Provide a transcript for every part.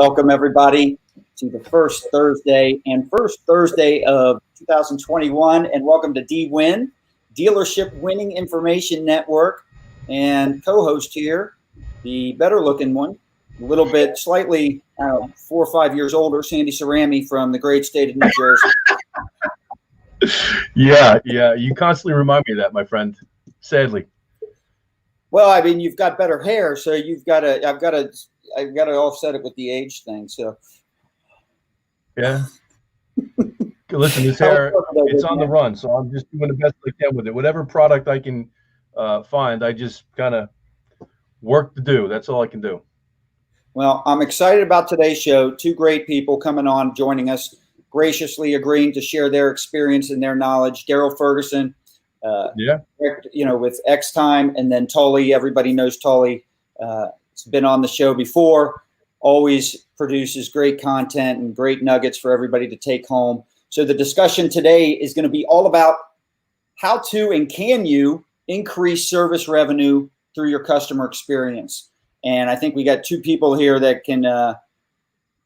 Welcome, everybody, to the first Thursday of 2021, and welcome to D-Win, Dealership Winning Information Network, and co-host here, the better-looking one, a little bit slightly 4 or 5 years older, Sandy Cerami from the great state of New Jersey. Yeah, you constantly remind me of that, my friend, sadly. Well, I mean, you've got better hair, so I've got to offset it with the age thing. So, yeah. Listen, this hair, it's on the run, so I'm just doing the best I can with it. Whatever product I can find, I just kind of work to do. That's all I can do. Well, I'm excited about today's show. 2 great people coming on, joining us, graciously agreeing to share their experience and their knowledge. Darrel Ferguson, with X Time, and then Tully. Everybody knows Tully. It's been on the show before. Always produces great content and great nuggets for everybody to take home. So the discussion today is going to be all about how to and can you increase service revenue through your customer experience. And I think we got 2 people here that can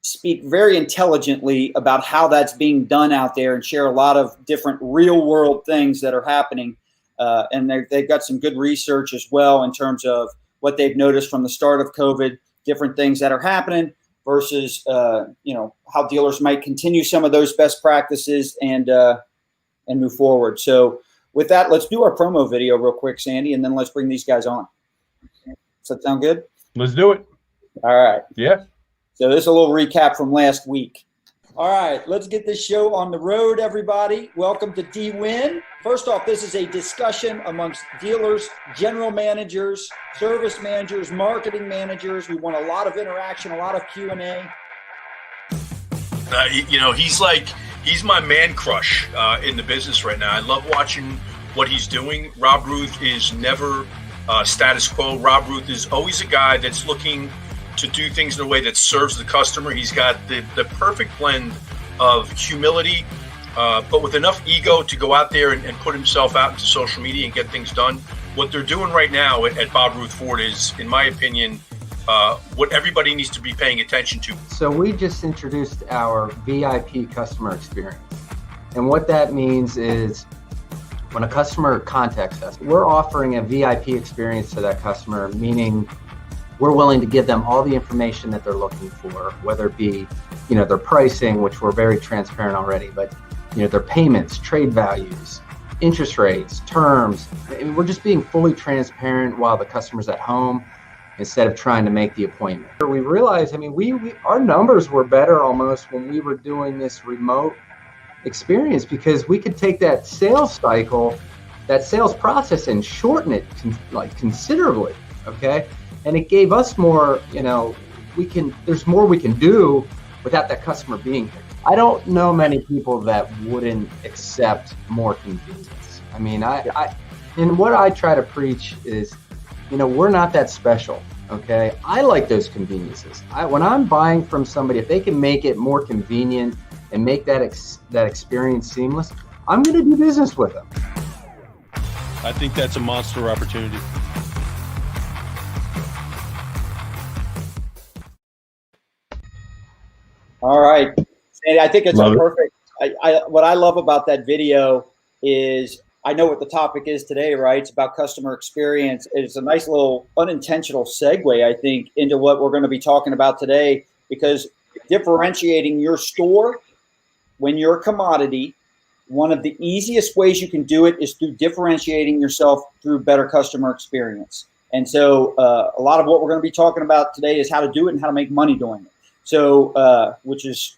speak very intelligently about how that's being done out there and share a lot of different real world things that are happening. And they've got some good research as well in terms of what they've noticed from the start of COVID, different things that are happening versus, how dealers might continue some of those best practices and move forward. So with that, let's do our promo video real quick, Sandy, and then let's bring these guys on. Does that sound good? Let's do it. All right. Yeah. So this is a little recap from last week. All right, let's get this show on the road, everybody. Welcome to D-Win. First off, this is a discussion amongst dealers, general managers, service managers, marketing managers. We want a lot of interaction, a lot of Q&A. He's my man crush in the business right now. I love watching what he's doing. Rob Ruth is never status quo. Rob Ruth is always a guy that's looking to do things in a way that serves the customer. He's got the perfect blend of humility, but with enough ego to go out there and put himself out into social media and get things done. What they're doing right now at Bob Ruth Ford is, in my opinion, what everybody needs to be paying attention to. So we just introduced our VIP customer experience. And what that means is when a customer contacts us, we're offering a VIP experience to that customer, meaning we're willing to give them all the information that they're looking for, whether it be, their pricing, which we're very transparent already, but, their payments, trade values, interest rates, terms. We're just being fully transparent while the customer's at home instead of trying to make the appointment. We realized, our numbers were better almost when we were doing this remote experience because we could take that sales cycle, that sales process and shorten it considerably, okay? And it gave us more, there's more we can do without that customer being here. I don't know many people that wouldn't accept more convenience. And what I try to preach is, we're not that special, okay? I like those conveniences. When I'm buying from somebody, if they can make it more convenient and make that experience seamless, I'm going to do business with them. I think that's a monster opportunity. All right, Sandy, I think it's perfect. What I love about that video is I know what the topic is today, right? It's about customer experience. It's a nice little unintentional segue, I think, into what we're going to be talking about today, because differentiating your store when you're a commodity, one of the easiest ways you can do it is through differentiating yourself through better customer experience. And so a lot of what we're going to be talking about today is how to do it and how to make money doing it. So, which is,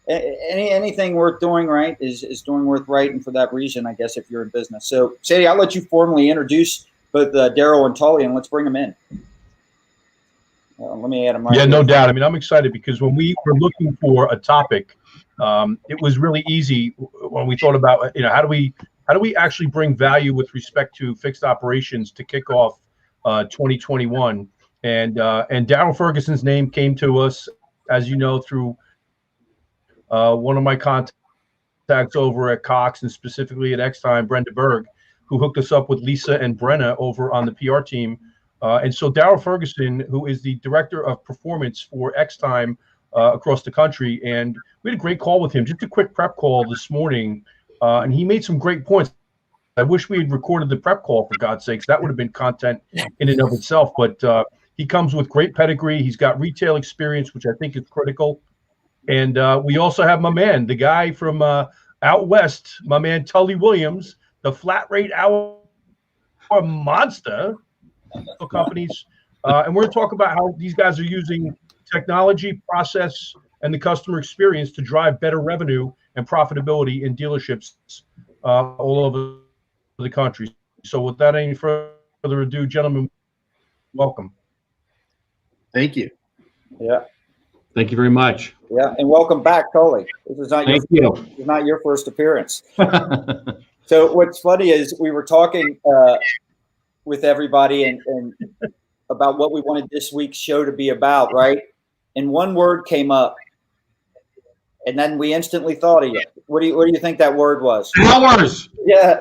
anything worth doing right is doing worth right. And for that reason, I guess, if you're in business. So, Sadie, I'll let you formally introduce both Darrel and Tully, and let's bring them in. Let me add them right. Yeah, no doubt. I'm excited because when we were looking for a topic, it was really easy when we thought about, how do we actually bring value with respect to fixed operations to kick off 2021. And Darrel Ferguson's name came to us, as you know, through one of my contacts over at Cox and specifically at X Time, Brenda Berg, who hooked us up with Lisa and Brenna over on the PR team. And so Darrel Ferguson, who is the director of performance for X Time, across the country. And we had a great call with him, just a quick prep call this morning. And he made some great points. I wish we had recorded the prep call, for God's sakes. That would have been content in and of itself. But he comes with great pedigree. He's got retail experience, which I think is critical. And we also have my man, the guy from out west, my man Tully Williams, the flat rate hour monster companies. And we're going to talk about how these guys are using technology, process, and the customer experience to drive better revenue and profitability in dealerships all over the country. So without any further ado, gentlemen, welcome. Thank you. Yeah. Thank you very much. Yeah, and welcome back, Tully. This is not Thank your you. This is not your first appearance. So what's funny is we were talking with everybody and about what we wanted this week's show to be about, right? And one word came up, and then we instantly thought of you. What do you think that word was? Hours. Yeah.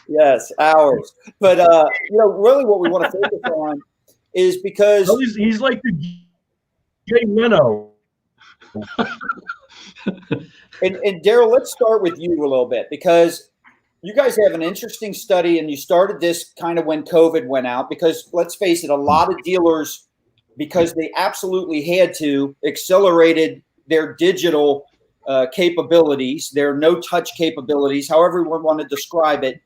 Yes, hours. But really, what we want to focus on is because He's like the Jay Leno. And Darrel, let's start with you a little bit, because you guys have an interesting study, and you started this kind of when COVID went out, because let's face it, a lot of dealers, because they absolutely had to, accelerated their digital capabilities, their no-touch capabilities, however one want to describe it,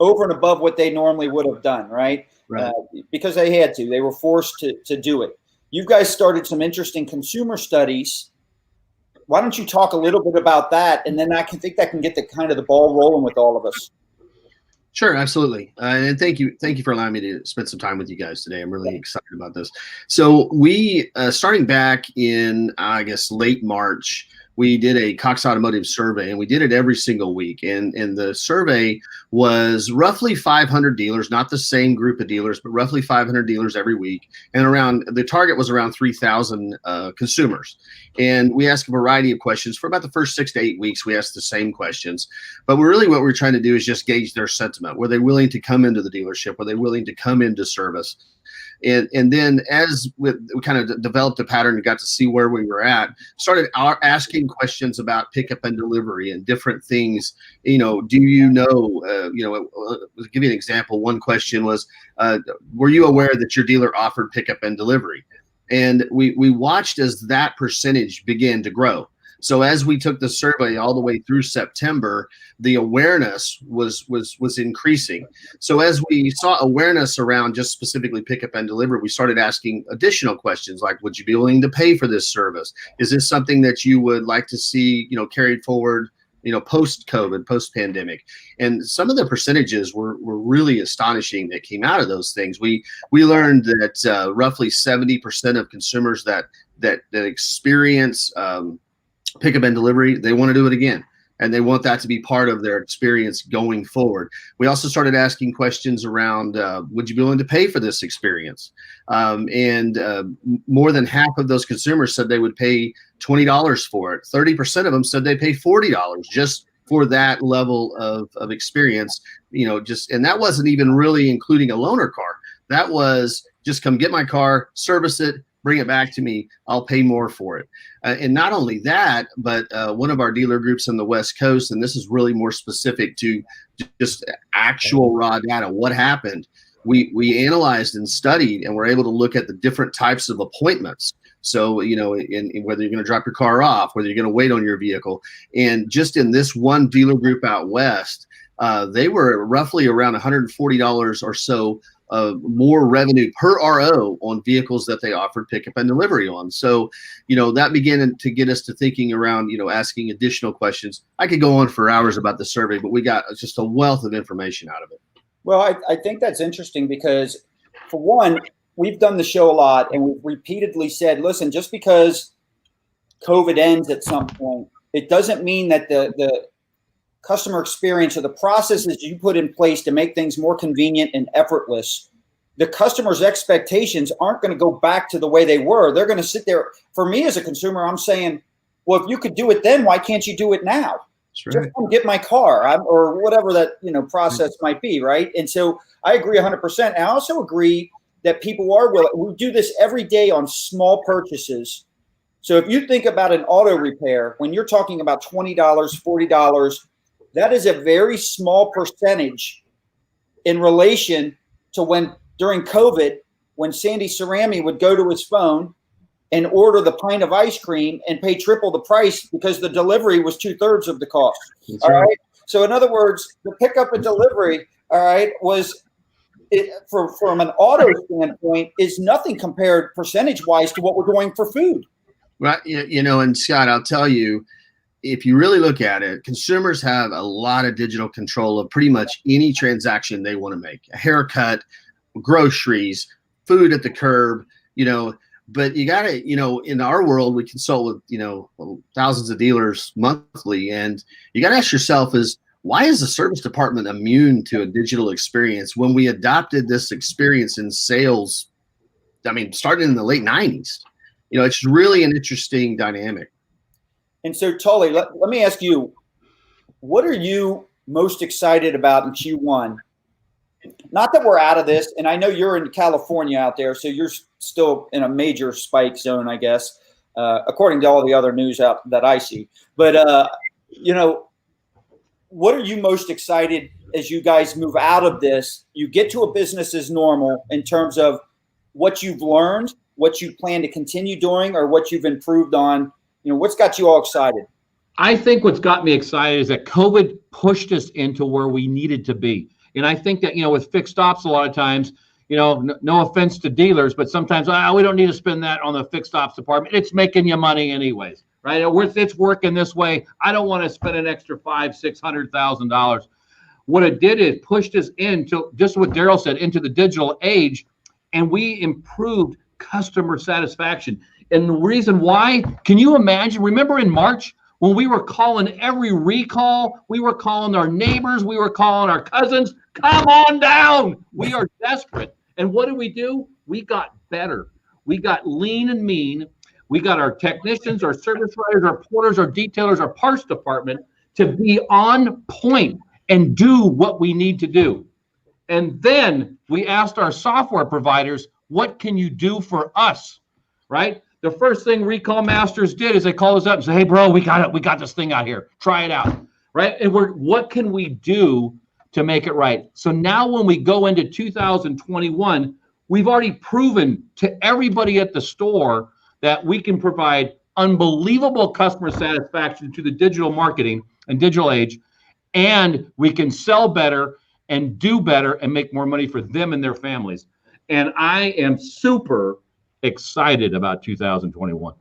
over and above what they normally would have done, right? Right. Because they had to. They were forced to do it. You guys started some interesting consumer studies. Why don't you talk a little bit about that, and then I think that can get the kind of the ball rolling with all of us. Sure, absolutely. And thank you for allowing me to spend some time with you guys today. I'm really excited about this. So we, starting back in, I guess, late March, we did a Cox Automotive survey, and we did it every single week. And the survey was roughly 500 dealers, not the same group of dealers, but roughly 500 dealers every week. And the target was around 3,000 consumers. And we asked a variety of questions. For about the first 6 to 8 weeks, we asked the same questions. But what we're trying to do is just gauge their sentiment. Were they willing to come into the dealership? Were they willing to come into service? And then as we kind of developed a pattern and got to see where we were at, started asking questions about pickup and delivery and different things. Do you know, I'll give you an example. One question was, were you aware that your dealer offered pickup and delivery? And we watched as that percentage began to grow. So as we took the survey all the way through September, the awareness was increasing. So as we saw awareness around just specifically pickup and delivery, we started asking additional questions like, would you be willing to pay for this service? Is this something that you would like to see, carried forward, post-COVID, post-pandemic? And some of the percentages were really astonishing that came out of those things. We learned that roughly 70% of consumers that experience pickup and delivery, they want to do it again, and they want that to be part of their experience going forward. We also started asking questions around, would you be willing to pay for this experience? And more than half of those consumers said they would pay $20 for it. 30% of them said they pay $40 just for that level of experience, and that wasn't even really including a loaner car. That was just come get my car, service it, bring it back to me, I'll pay more for it. And not only that, but one of our dealer groups on the West Coast, and this is really more specific to just actual raw data, what happened, we analyzed and studied, and we're able to look at the different types of appointments. So, in whether you're going to drop your car off, whether you're going to wait on your vehicle. And just in this one dealer group out West, they were roughly around $140 or so more revenue per RO on vehicles that they offered pickup and delivery on. So, that began to get us to thinking around, asking additional questions. I could go on for hours about the survey, but we got just a wealth of information out of it. Well, I think that's interesting because, for one, we've done the show a lot, and we've repeatedly said, listen, just because COVID ends at some point, it doesn't mean that the customer experience or the processes you put in place to make things more convenient and effortless, the customer's expectations aren't going to go back to the way they were. They're going to sit there. For me as a consumer, I'm saying, well, if you could do it then, why can't you do it now? That's right. Just come get my car, or whatever that process might be, right? And so I agree 100%. I also agree that people are willing. We do this every day on small purchases. So if you think about an auto repair, when you're talking about $20, $40, that is a very small percentage in relation to when during COVID, when Sandy Cerami would go to his phone and order the pint of ice cream and pay triple the price because the delivery was 2/3 of the cost. All right. So in other words, the pickup and delivery, all right, from an auto standpoint is nothing compared percentage-wise to what we're doing for food. Right. And Scott, I'll tell you, if you really look at it, consumers have a lot of digital control of pretty much any transaction they want to make. A haircut, groceries, food at the curb, but you got to, in our world, we consult with, thousands of dealers monthly. And you got to ask yourself why is the service department immune to a digital experience when we adopted this experience in sales? Starting in the late 90s, it's really an interesting dynamic. And so, Tully, let me ask you, what are you most excited about in Q1? Not that we're out of this, and I know you're in California out there, so you're still in a major spike zone, I guess, according to all the other news out that I see. But, what are you most excited as you guys move out of this? You get to a business as normal in terms of what you've learned, what you plan to continue doing, or what you've improved on. What's got you all excited? I think what's got me excited is that COVID pushed us into where we needed to be. And I think that, with fixed ops, a lot of times, no offense to dealers, but sometimes we don't need to spend that on the fixed ops department. It's making you money anyways, right? It's working this way. I don't want to spend an extra $500,000-$600,000. What it did is pushed us into, just what Darrel said, into the digital age, and we improved customer satisfaction. And the reason why, can you imagine? Remember in March when we were calling every recall, we were calling our neighbors, we were calling our cousins, come on down. We are desperate. And what did we do? We got better. We got lean and mean. We got our technicians, our service writers, our porters, our detailers, our parts department to be on point and do what we need to do. And then we asked our software providers, what can you do for us, right? The first thing Recall Masters did is they called us up and said, hey, bro, we got this thing out here. Try it out, right? And what can we do to make it right? So now when we go into 2021, we've already proven to everybody at the store that we can provide unbelievable customer satisfaction to the digital marketing and digital age, and we can sell better and do better and make more money for them and their families. And I am super excited about 2021.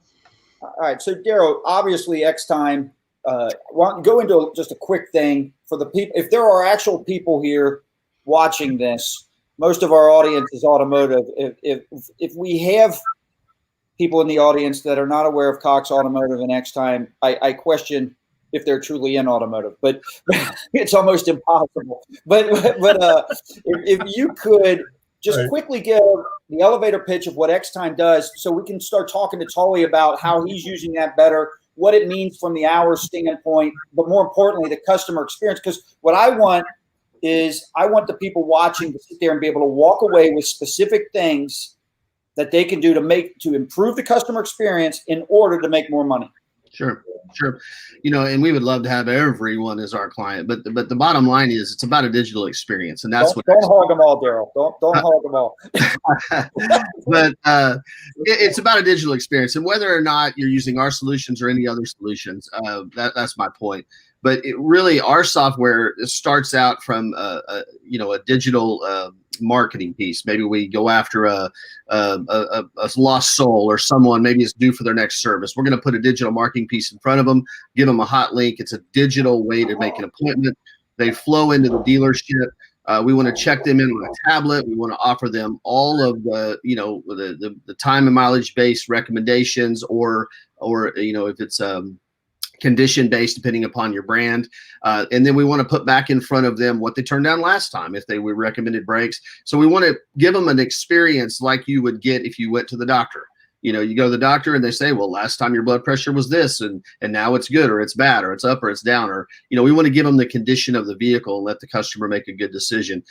All right. So, Darrel, obviously, X-Time, go into just a quick thing for the people. If there are actual people here watching this, most of our audience is automotive. If we have people in the audience that are not aware of Cox Automotive and X-Time, I question if they're truly in automotive, but it's almost impossible. But if you could just quickly give the elevator pitch of what X-Time does so we can start talking to Tully about how he's using that better, what it means from the hours standpoint, but more importantly, the customer experience. Because what I want is I want the people watching to sit there and be able to walk away with specific things that they can do to improve the customer experience in order to make more money. Sure. And we would love to have everyone as our client, but the bottom line is it's about a digital experience, and that's don't hog them all, Darrel. Don't hog them all. But it's about a digital experience, and whether or not you're using our solutions or any other solutions, that's my point. But it really, our software starts out from a digital marketing piece. Maybe we go after a lost soul or someone maybe is due for their next service. We're going to put a digital marketing piece in front of them, give them a hot link. It's a digital way to make an appointment. They flow into the dealership. We want to check them in on a tablet. We want to offer them all of the time and mileage based recommendations, or if it's condition based, depending upon your brand. And then we want to put back in front of them what they turned down last time, if they were recommended brakes. So we want to give them an experience like you would get if you went to the doctor. You go to the doctor and they say, well, last time your blood pressure was this, and now it's good, or it's bad, or it's up, or it's down, or, we want to give them the condition of the vehicle and let the customer make a good decision.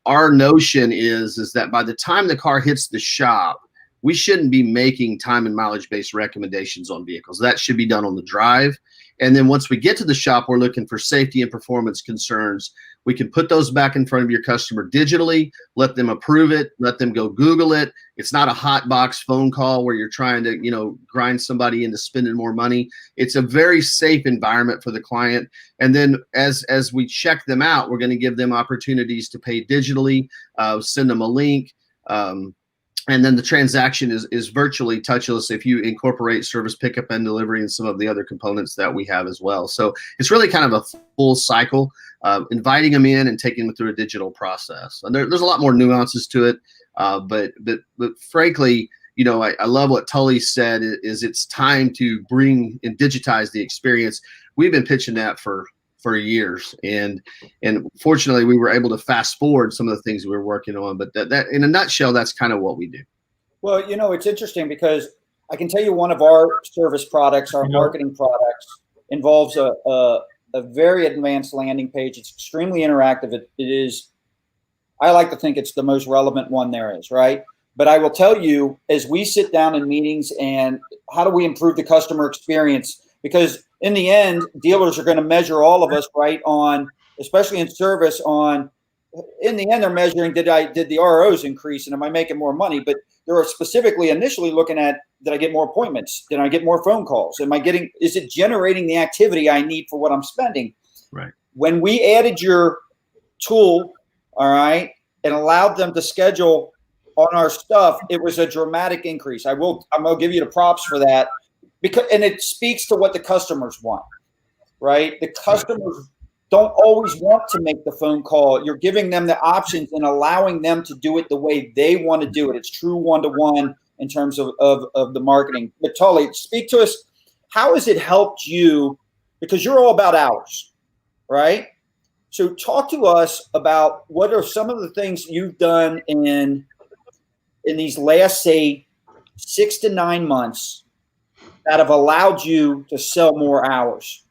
Our notion is that by the time the car hits the shop, we shouldn't be making time and mileage based recommendations on vehicles. That should be done on the drive. And then once we get to the shop, we're looking for safety and performance concerns. We can put those back in front of your customer digitally, let them approve it, let them go Google it. It's not a hot box phone call where you're trying to, grind somebody into spending more money. It's a very safe environment for the client. And then as we check them out, we're going to give them opportunities to pay digitally, send them a link. And then the transaction is virtually touchless if you incorporate service pickup and delivery and some of the other components that we have as well. So it's really kind of a full cycle, inviting them in and taking them through a digital process. And there's a lot more nuances to it, but frankly, I love what Tully said is it's time to bring and digitize the experience. We've been pitching that for years, and fortunately we were able to fast forward some of the things we were working on, but that in a nutshell, that's kind of what we do. Well, it's interesting because I can tell you one of our service products, our marketing products, involves a very advanced landing page. It's extremely interactive. It is, I like to think it's the most relevant one there is, right? But I will tell you, as we sit down in meetings and how do we improve the customer experience, because in the end, dealers are going to measure all of us, right, on, especially in service, on, in the end, they're measuring, did the ROs increase and am I making more money? But they're specifically initially looking at, did I get more appointments? Did I get more phone calls? Is it generating the activity I need for what I'm spending? Right. When we added your tool, all right, and allowed them to schedule on our stuff, it was a dramatic increase. I'm going to give you the props for that. And it speaks to what the customers want, right? The customers don't always want to make the phone call. You're giving them the options and allowing them to do it the way they want to do it. It's true one-to-one in terms of the marketing. But Tully, speak to us. How has it helped you? Because you're all about hours, right? So talk to us about what are some of the things you've done in these last, say, 6 to 9 months that have allowed you to sell more hours?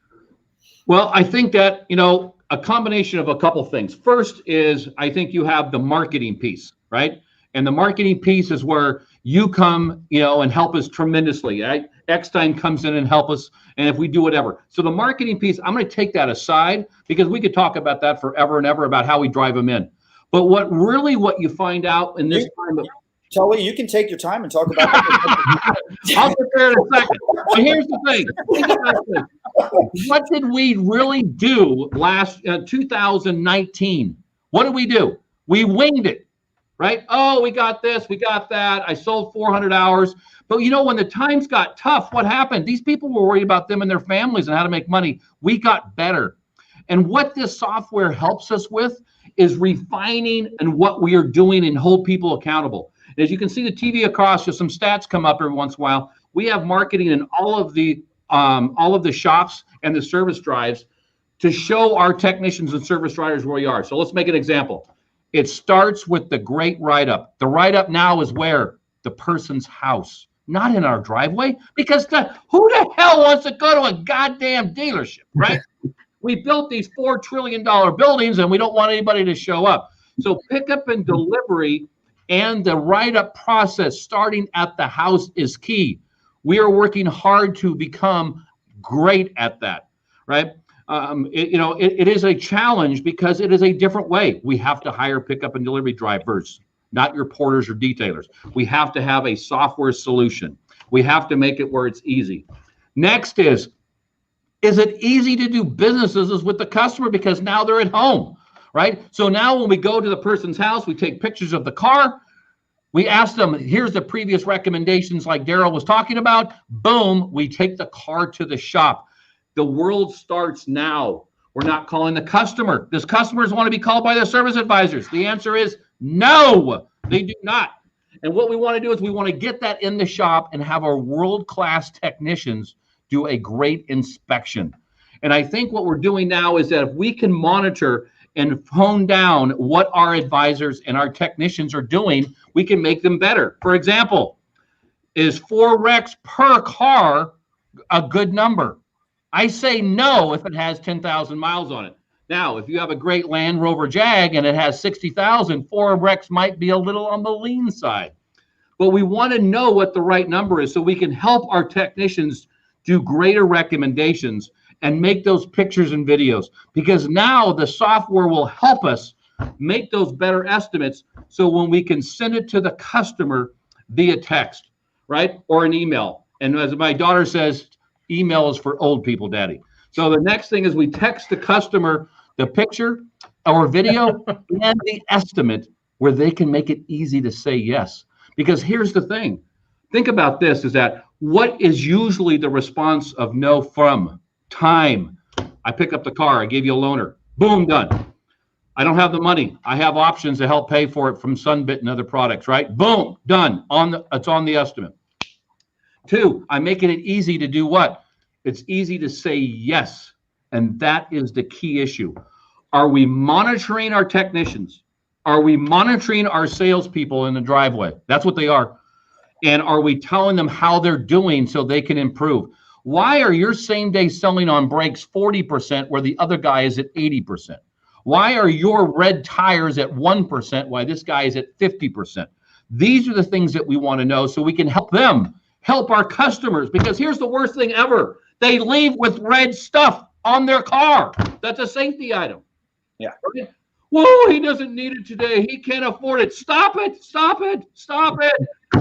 Well, I think that, a combination of a couple things. First is I think you have the marketing piece, right? And the marketing piece is where you come, and help us tremendously. Right? Eckstein comes in and help us, and if we do whatever. So the marketing piece, I'm going to take that aside because we could talk about that forever and ever about how we drive them in. But what you find out in this time of Tully, you can take your time and talk about that. I'll get there in a second. But here's the thing. What did we really do last 2019? What did we do? We winged it, right? Oh, we got this, we got that. I sold 400 hours. But when the times got tough, what happened? These people were worried about them and their families and how to make money. We got better. And what this software helps us with is refining and what we are doing and hold people accountable. As you can see the TV across, just some stats come up every once in a while. We have marketing in all of the shops and the service drives to show our technicians and service riders where we are. So let's make an example. It starts with the great write-up. The write-up now is where? The person's house, not in our driveway, because who the hell wants to go to a goddamn dealership, right? We built these $4 trillion buildings and we don't want anybody to show up. So pickup and delivery and the write-up process starting at the house is key. We are working hard to become great at that, right? It is a challenge because it is a different way. We have to hire pickup and delivery drivers, not your porters or detailers. We have to have a software solution. We have to make it where it's easy. Next is it easy to do businesses with the customer because now they're at home, right? So now when we go to the person's house, we take pictures of the car. We ask them, here's the previous recommendations like Darrel was talking about. Boom, we take the car to the shop. The world starts now. We're not calling the customer. Does customers want to be called by their service advisors? The answer is no, they do not. And what we want to do is we want to get that in the shop and have our world-class technicians do a great inspection. And I think what we're doing now is that if we can monitor and hone down what our advisors and our technicians are doing, we can make them better. For example, Is 4 wrecks per car a good number? I say no if it has 10,000 miles on it. Now, if you have a great Land Rover Jag and it has 60,000, 4 wrecks might be a little on the lean side. But we want to know what the right number is so we can help our technicians do greater recommendations and make those pictures and videos, because now the software will help us make those better estimates. So when we can send it to the customer via text, right? Or an email. And as my daughter says, email is for old people, Daddy. So the next thing is we text the customer the picture or video and the estimate where they can make it easy to say yes. Because here's the thing. Think about this, is that what is usually the response of no from? Time. I pick up the car. I gave you a loaner. Boom, done. I don't have the money. I have options to help pay for it from Sunbit and other products, right? Boom, done. It's on the estimate. 2, I'm making it easy to do what? It's easy to say yes. And that is the key issue. Are we monitoring our technicians? Are we monitoring our salespeople in the driveway? That's what they are. And are we telling them how they're doing so they can improve? Why are your same day selling on brakes 40% where the other guy is at 80%? Why are your red tires at 1% while this guy is at 50%? These are the things that we want to know so we can help them, help our customers. Because here's the worst thing ever. They leave with red stuff on their car. That's a safety item. Yeah. Right? Whoa, he doesn't need it today. He can't afford it. Stop it. Stop it. Stop it.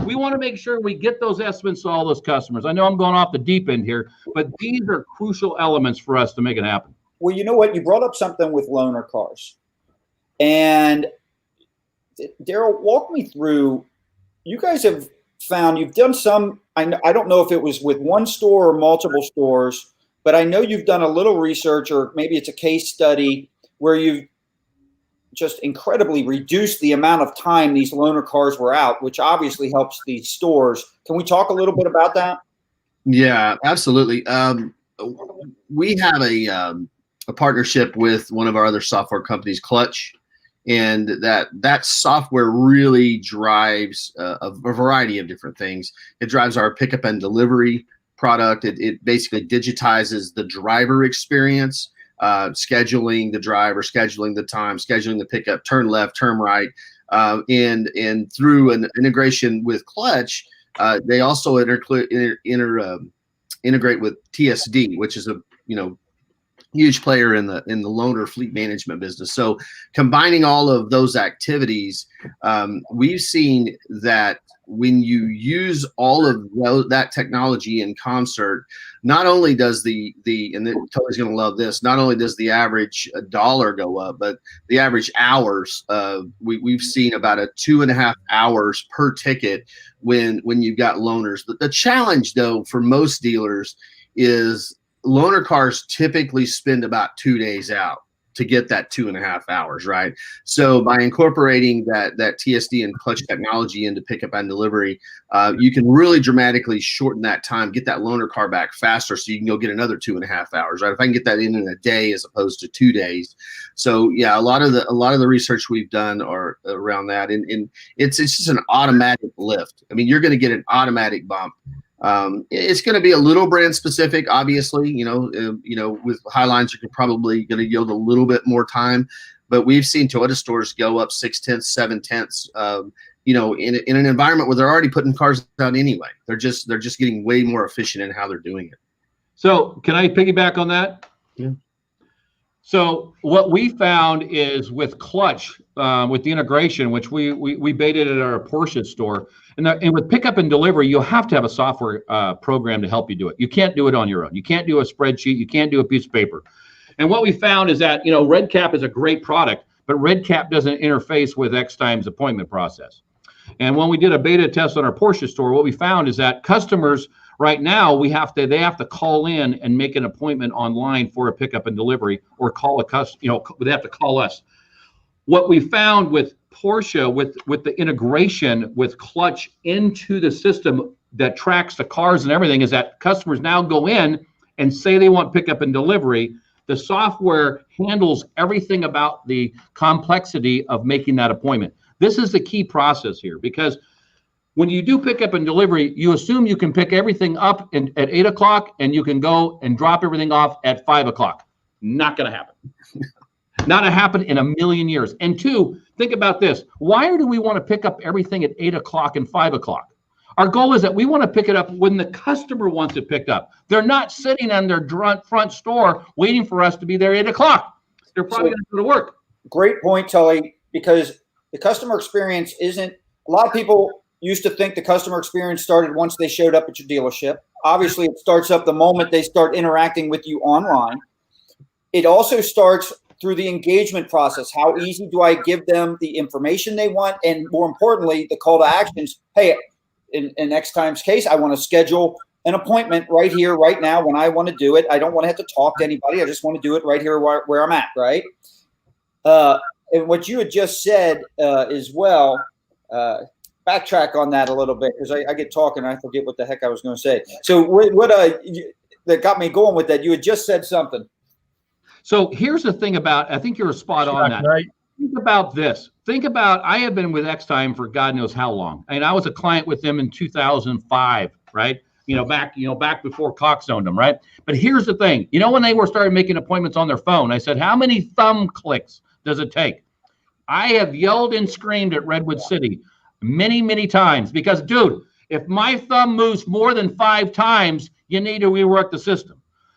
We want to make sure we get those estimates to all those customers. I know I'm going off the deep end here, but these are crucial elements for us to make it happen. Well, you know what? You brought up something with loaner cars. And Darrel, walk me through, you guys have found, you've done some, I don't know if it was with one store or multiple stores, but I know you've done a little research, or maybe it's a case study where you've just incredibly reduced the amount of time these loaner cars were out, which obviously helps these stores. Can we talk a little bit about that? Yeah, absolutely. We have a partnership with one of our other software companies, Clutch, and that software really drives a variety of different things. It drives our pickup and delivery product. It basically digitizes the driver experience, scheduling the driver, scheduling the time, scheduling the pickup, turn left, turn right, and through an integration with Clutch, they also integrate with TSD, which is a huge player in the loaner fleet management business. So combining all of those activities, we've seen that when you use all of that technology in concert, not only does and Tully's going to love this, not only does the average dollar go up, but the average hours, we've seen about a 2.5 hours per ticket when you've got loaners. The challenge, though, for most dealers is loaner cars typically spend about 2 days out to get that 2.5 hours, right? So by incorporating that TSD and Clutch technology into pickup and delivery, you can really dramatically shorten that time, get that loaner car back faster, so you can go get another 2.5 hours, right? If I can get that in a day as opposed to 2 days. So yeah, a lot of the research we've done are around that, and it's just an automatic lift. I mean, you're going to get an automatic bump. It's going to be a little brand specific, obviously. With Highlines, you're probably going to yield a little bit more time, but we've seen Toyota stores go up 0.6, 0.7. In an environment where they're already putting cars out anyway. They're just getting way more efficient in how they're doing it. So can I piggyback on that? Yeah. So what we found is with Clutch, with the integration, which we baited at our Porsche store, and with pickup and delivery, you have to have a software program to help you do it. You can't do it on your own. You can't do a spreadsheet. You can't do a piece of paper. And what we found is that, RedCap is a great product, but RedCap doesn't interface with X times appointment process. And when we did a beta test on our Porsche store, what we found is that customers right now, they have to call in and make an appointment online for a pickup and delivery, or call they have to call us. What we found with Porsche, with the integration with Clutch into the system that tracks the cars and everything, is that customers now go in and say they want pickup and delivery. The software handles everything about the complexity of making that appointment. This is the key process here, because when you do pick up and delivery, you assume you can pick everything up at 8 o'clock and you can go and drop everything off at 5 o'clock. Not going to happen. Not going to happen in a million years. And two, think about this. Why do we want to pick up everything at 8 o'clock and 5 o'clock? Our goal is that we want to pick it up when the customer wants it picked up. They're not sitting on their front store waiting for us to be there at 8 o'clock. They're probably going to go to work. Great point, Tully, because the customer experience isn't, a lot of people used to think the customer experience started once they showed up at your dealership. Obviously, it starts up the moment they start interacting with you online. It also starts through the engagement process. How easy do I give them the information they want? And more importantly, the call to actions. Hey, in next time's case, I want to schedule an appointment right here, right now when I want to do it. I don't want to have to talk to anybody. I just want to do it right here where I'm at, right? And what you had just said as well, backtrack on that a little bit because I get talking and I forget what the heck I was going to say. So what that got me going with that, you had just said something. So here's the thing about, I think you're spot on that. Right. Think about this. Think about, I have been with X-Time for God knows how long. And I was a client with them in 2005, right? Back before Cox owned them, right? But here's the thing. When they were started making appointments on their phone, I said, how many thumb clicks does it take? I have yelled and screamed at Redwood City many, many times because, dude, if my thumb moves more than 5 times, you need to rework the system.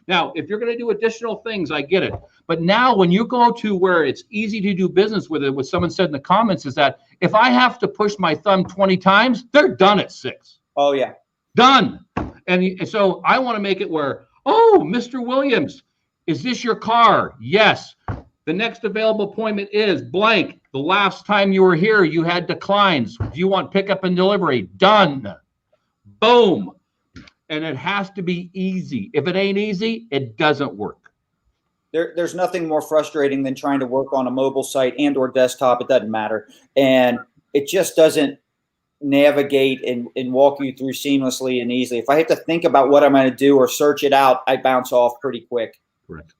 Now, if you're going to do additional things, I get it. But now when you go to where it's easy to do business with it, what someone said in the comments is that if I have to push my thumb 20 times, they're done at 6. Oh, yeah. Done. And so I want to make it where, oh, Mr. Williams, is this your car? Yes. The next available appointment is blank. The last time you were here, you had declines. Do you want pickup and delivery? Done. Boom. And it has to be easy. If it ain't easy, it doesn't work. There's nothing more frustrating than trying to work on a mobile site and or desktop. It doesn't matter. And it just doesn't navigate and walk you through seamlessly and easily. If I have to think about what I'm going to do or search it out, I bounce off pretty quick. Correct.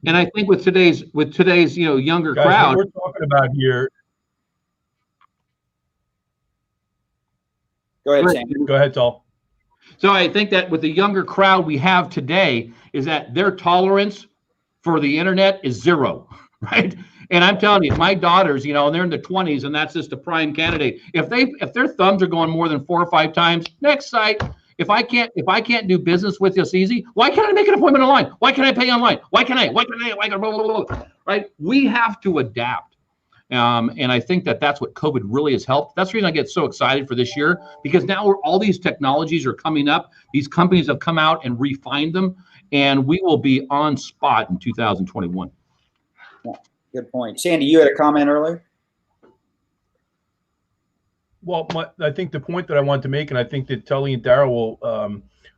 And I think with today's younger Guys, crowd, what we're talking about here. Go ahead, Sam. Go ahead, Tal. So I think that with the younger crowd we have today is that their tolerance for the internet is 0, right? And I'm telling you, my daughters, they're in their 20s, and that's just a prime candidate. If their thumbs are going more than 4 or 5 times, next site. If I can't do business with this easy, why can't I make an appointment online? Why can't I pay online? Why can't I? Blah, blah, blah, right? We have to adapt. And I think that's what COVID really has helped. That's the reason I get so excited for this year, because now all these technologies are coming up. These companies have come out and refined them, and we will be on spot in 2021. Yeah, good point. Sandy, you had a comment earlier? Well, I think the point that I wanted to make, and I think that Tully and Darrel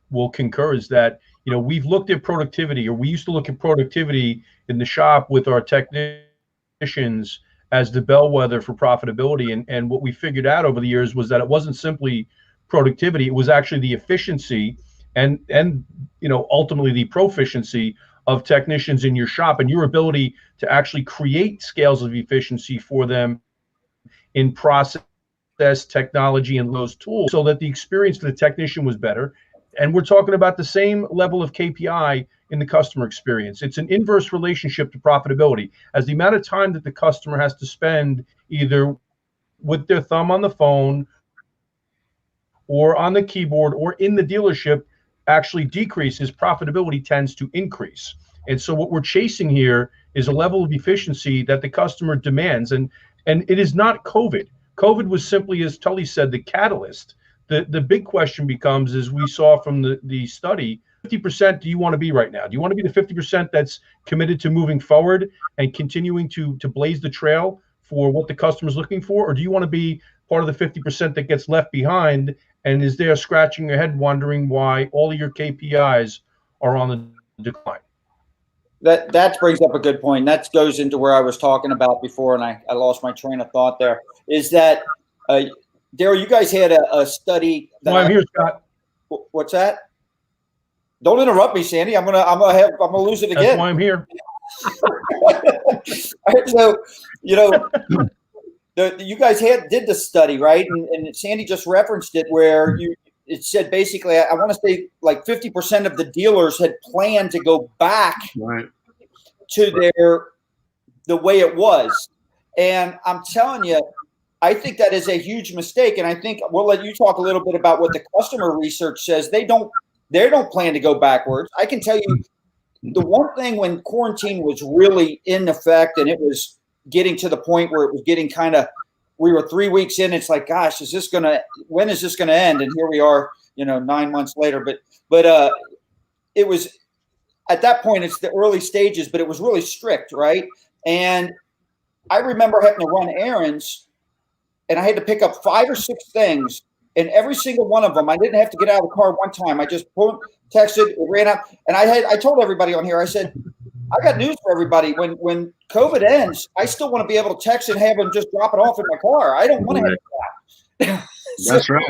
will concur, is that we've looked at productivity, or we used to look at productivity in the shop with our technicians as the bellwether for profitability. And what we figured out over the years was that it wasn't simply productivity; it was actually the efficiency and ultimately the proficiency of technicians in your shop, and your ability to actually create scales of efficiency for them in process, technology, and those tools, so that the experience for the technician was better. And we're talking about the same level of KPI in the customer experience. It's an inverse relationship to profitability, as the amount of time that the customer has to spend either with their thumb on the phone or on the keyboard or in the dealership actually decreases, profitability tends to increase. And so what we're chasing here is a level of efficiency that the customer demands. And it is not COVID. COVID was simply, as Tully said, the catalyst. The big question becomes, as we saw from the study, 50% do you want to be right now? Do you want to be the 50% that's committed to moving forward and continuing to blaze the trail for what the customer's looking for? Or do you want to be part of the 50% that gets left behind and is there scratching your head wondering why all of your KPIs are on the decline? That brings up a good point. That goes into where I was talking about before, and I lost my train of thought there, is that, Darrel, you guys had a study. I'm here, Scott. What's that? Don't interrupt me, Sandy. I'm gonna lose it again. That's why I'm here. So, you guys did the study, right? And Sandy just referenced it, where it said basically, I want to say like 50% of the dealers had planned to go back to the way it was. And I'm telling you, I think that is a huge mistake. And I think we'll let you talk a little bit about what the customer research says. They don't plan to go backwards. I can tell you the one thing, when quarantine was really in effect and it was getting to the point where it was getting we were 3 weeks in, it's like, gosh, when is this going to end? And here we are, 9 months later. But it was, at that point, it's the early stages, but it was really strict, right? And I remember having to run errands, and I had to pick up 5 or 6 things, and every single one of them, I didn't have to get out of the car one time. I just texted, it ran out, and I told everybody on here, I said, I got news for everybody. When COVID ends, I still want to be able to text and have them just drop it off in my car. I don't want to have that. That's right.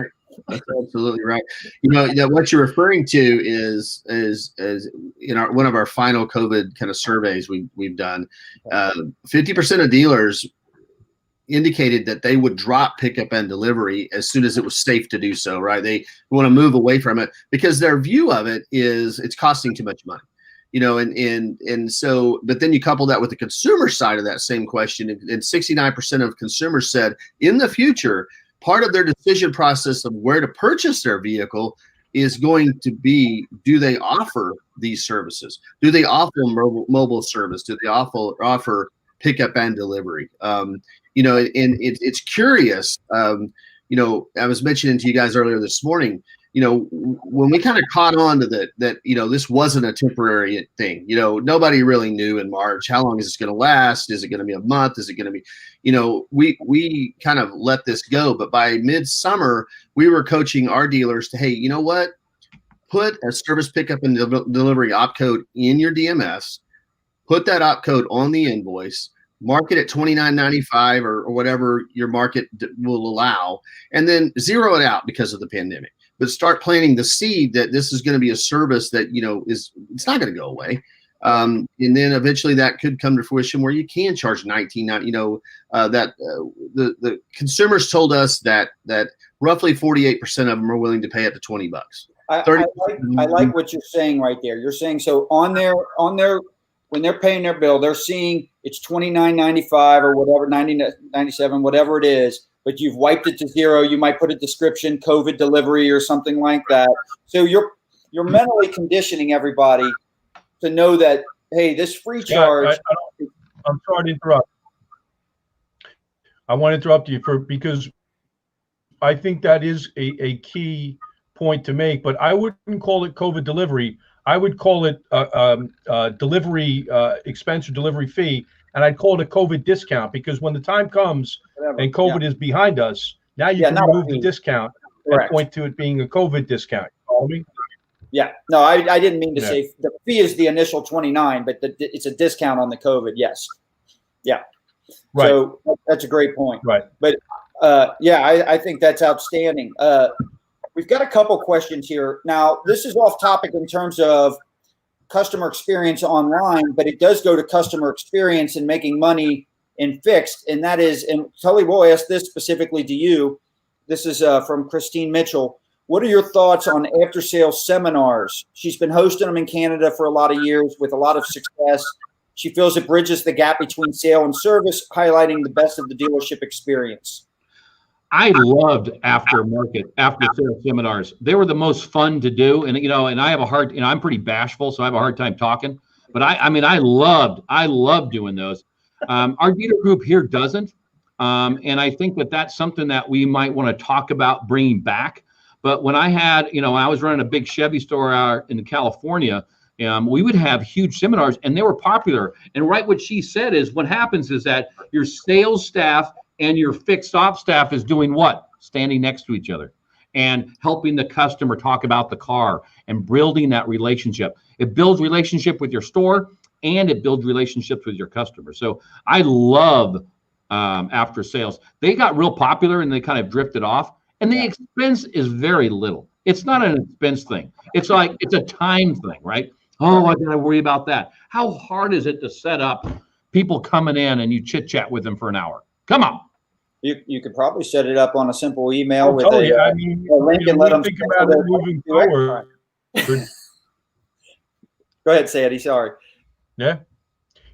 That's absolutely right. What you're referring to is one of our final COVID kind of surveys we've done. 50% of dealers indicated that they would drop pickup and delivery as soon as it was safe to do so. Right? They want to move away from it because their view of it is it's costing too much money. And so, but then you couple that with the consumer side of that same question, and 69% of consumers said in the future, part of their decision process of where to purchase their vehicle is going to be, do they offer these services? Do they offer mobile service? Do they offer pickup and delivery? And it's curious. I was mentioning to you guys earlier this morning, when we kind of caught on to that, this wasn't a temporary thing. Nobody really knew in March, how long is this going to last? Is it going to be a month? Is it going to be, we kind of let this go. But by midsummer, we were coaching our dealers to, hey, you know what? Put a service pickup and delivery opcode in your DMS, put that opcode on the invoice, mark it at $29.95 or whatever your market will allow, and then zero it out because of the pandemic. But start planting the seed that this is going to be a service that, it's not going to go away. And then eventually that could come to fruition where you can charge $19.90. The consumers told us that roughly 48% of them are willing to pay up to $20. I like what you're saying right there. You're saying, so on their when they're paying their bill, they're seeing it's $29.95 or whatever, $90.97, whatever it is. But you've wiped it to zero. You might put a description, COVID delivery or something like that. So you're mentally conditioning everybody to know that, hey, this free charge. I'm sorry to interrupt. I want to interrupt you because I think that is a key point to make. But I wouldn't call it COVID delivery. I would call it delivery expense or delivery fee. And I'd call it a COVID discount, because when the time comes and COVID is behind us, now you can remove the discount and point to it being a COVID discount. You follow me? Yeah. No, I didn't mean to say the fee is the initial 29, but it's a discount on the COVID. Yes. Yeah. Right. So that's a great point. Right. But I think that's outstanding. We've got a couple questions here. Now, this is off topic in terms of customer experience online, but it does go to customer experience and making money in fixed. And that is, and Tully, we'll ask this specifically to you. This is from Christine Mitchell. What are your thoughts on after sales seminars? She's been hosting them in Canada for a lot of years with a lot of success. She feels it bridges the gap between sale and service, highlighting the best of the dealership experience. I loved after sales seminars. They were the most fun to do. And, and I have I'm pretty bashful, so I have a hard time talking, but I loved doing those. Our dealer group here doesn't. And I think that's something that we might want to talk about bringing back. But when I had, I was running a big Chevy store out in California, we would have huge seminars and they were popular. And right, what she said is what happens is that your sales staff and your fixed op staff is doing what? Standing next to each other and helping the customer talk about the car and building that relationship. It builds relationship with your store and it builds relationships with your customer. So I love after sales. They got real popular and they kind of drifted off. And the expense is very little. It's not an expense thing. It's a time thing, right? Oh, I got to worry about that. How hard is it to set up people coming in and you chit chat with them for an hour? Come on. You could probably set it up on a simple email with Totally. a I mean, link and let them think about it moving forward. Go ahead, Sandy. Sorry. Yeah.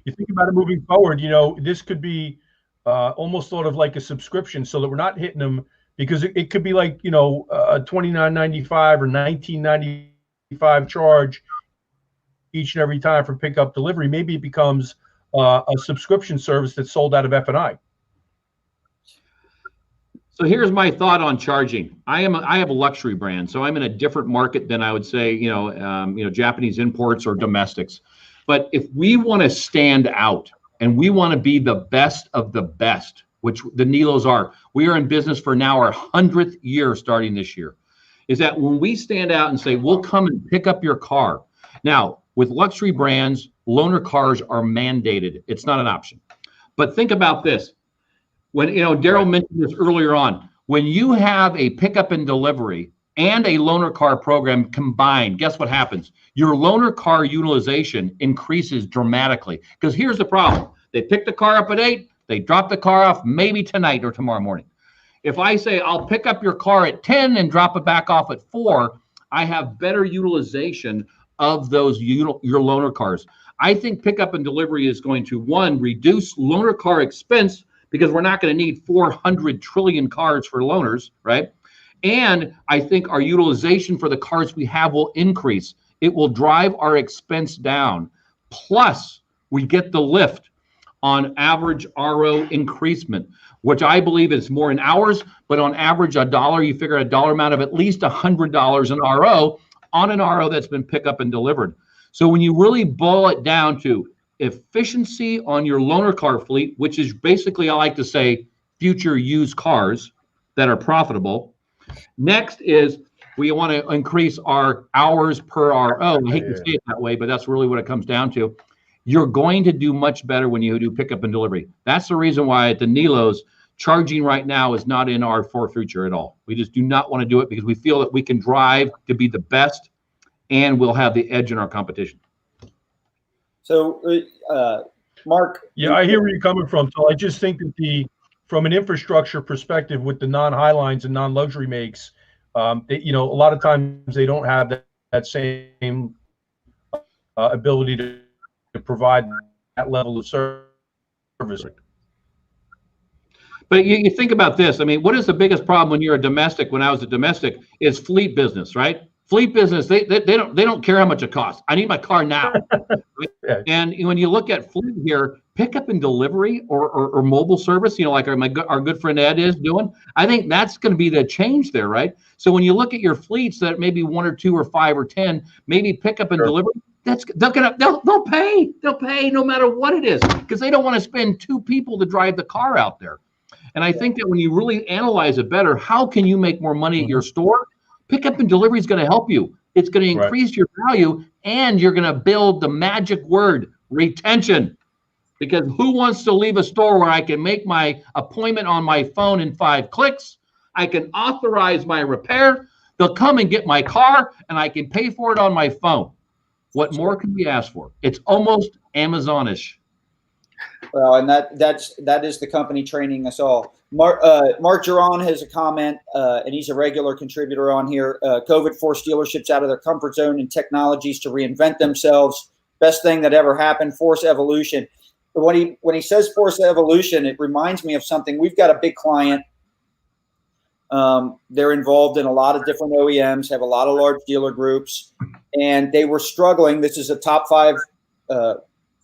You think about it moving forward, this could be almost sort of like a subscription, so that we're not hitting them, because it could be like, a $29.95 or $19.95 charge each and every time for pickup delivery. Maybe it becomes a subscription service that's sold out of F&I. So here's my thought on charging. I have a luxury brand, so I'm in a different market than I would say, Japanese imports or domestics. But if we want to stand out and we want to be the best of the best, which the Nilos are, we are in business for now our 100th year starting this year, is that when we stand out and say, we'll come and pick up your car. Now, with luxury brands, loaner cars are mandated. It's not an option. But think about this. When, Darrel mentioned this earlier on, when you have a pickup and delivery and a loaner car program combined, guess what happens? Your loaner car utilization increases dramatically. Because here's the problem. They pick the car up at 8, they drop the car off maybe tonight or tomorrow morning. If I say I'll pick up your car at 10 and drop it back off at 4, I have better utilization of those your loaner cars. I think pickup and delivery is going to, one, reduce loaner car expense, because we're not going to need 400 trillion cars for loaners, right? And I think our utilization for the cars we have will increase. It will drive our expense down. Plus, we get the lift on average RO increasement, which I believe is more in hours, but on average, $1, you figure a dollar amount of at least $100 in RO on an RO that's been picked up and delivered. So when you really boil it down to efficiency on your loaner car fleet, which is basically, I like to say, future used cars that are profitable. Next is we want to increase our hours per RO. I hate to say it that way, but that's really what it comes down to. You're going to do much better when you do pickup and delivery. That's the reason why at the Nilos, charging right now is not in our future at all. We just do not want to do it because we feel that we can drive to be the best and we'll have the edge in our competition. So, Mark. Yeah, I hear where you're coming from. So I just think that from an infrastructure perspective with the non-highlines and non-luxury makes, a lot of times they don't have that same ability to provide that level of service. But you think about this. I mean, what is the biggest problem when you're a domestic? When I was a domestic, is fleet business, right? Fleet business, they don't care how much it costs. I need my car now. Right? And when you look at fleet here, pickup and delivery or mobile service, like our good friend Ed is doing, I think that's going to be the change there, right? So when you look at your fleets that maybe 1 or 2 or 5 or 10, maybe pickup and delivery, they'll pay no matter what it is, because they don't want to spend 2 people to drive the car out there. And I think that when you really analyze it better, how can you make more money at your store? Pickup and delivery is going to help you. It's going to increase your value, and you're going to build the magic word, retention. Because who wants to leave a store where I can make my appointment on my phone in 5 clicks? I can authorize my repair. They'll come and get my car, and I can pay for it on my phone. What more can we ask for? It's almost Amazonish. Well, and that is the company training us all. Mark Geron has a comment, and he's a regular contributor on here. COVID forced dealerships out of their comfort zone and technologies to reinvent themselves. Best thing that ever happened, force evolution. But when he says force evolution, it reminds me of something. We've got a big client. They're involved in a lot of different OEMs, have a lot of large dealer groups, and they were struggling. This is a top 5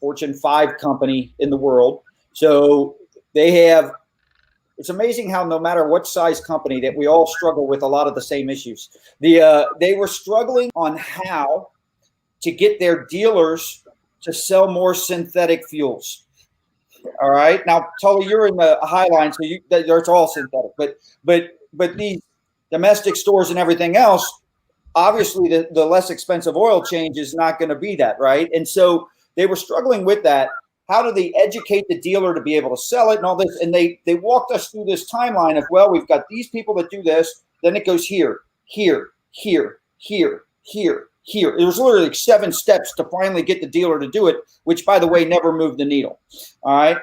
Fortune 5 company in the world. So it's amazing how no matter what size company that we all struggle with a lot of the same issues. They were struggling on how to get their dealers to sell more synthetic fuels. All right. Now, Tully, you're in the Highline, so it's all synthetic. But these domestic stores and everything else, obviously the less expensive oil change is not going to be that, right? And so they were struggling with that. How do they educate the dealer to be able to sell it and all this? And they walked us through this timeline of, well, we've got these people that do this, then it goes here, here, here, here, here, here. It was literally like 7 steps to finally get the dealer to do it, which, by the way, never moved the needle. All right.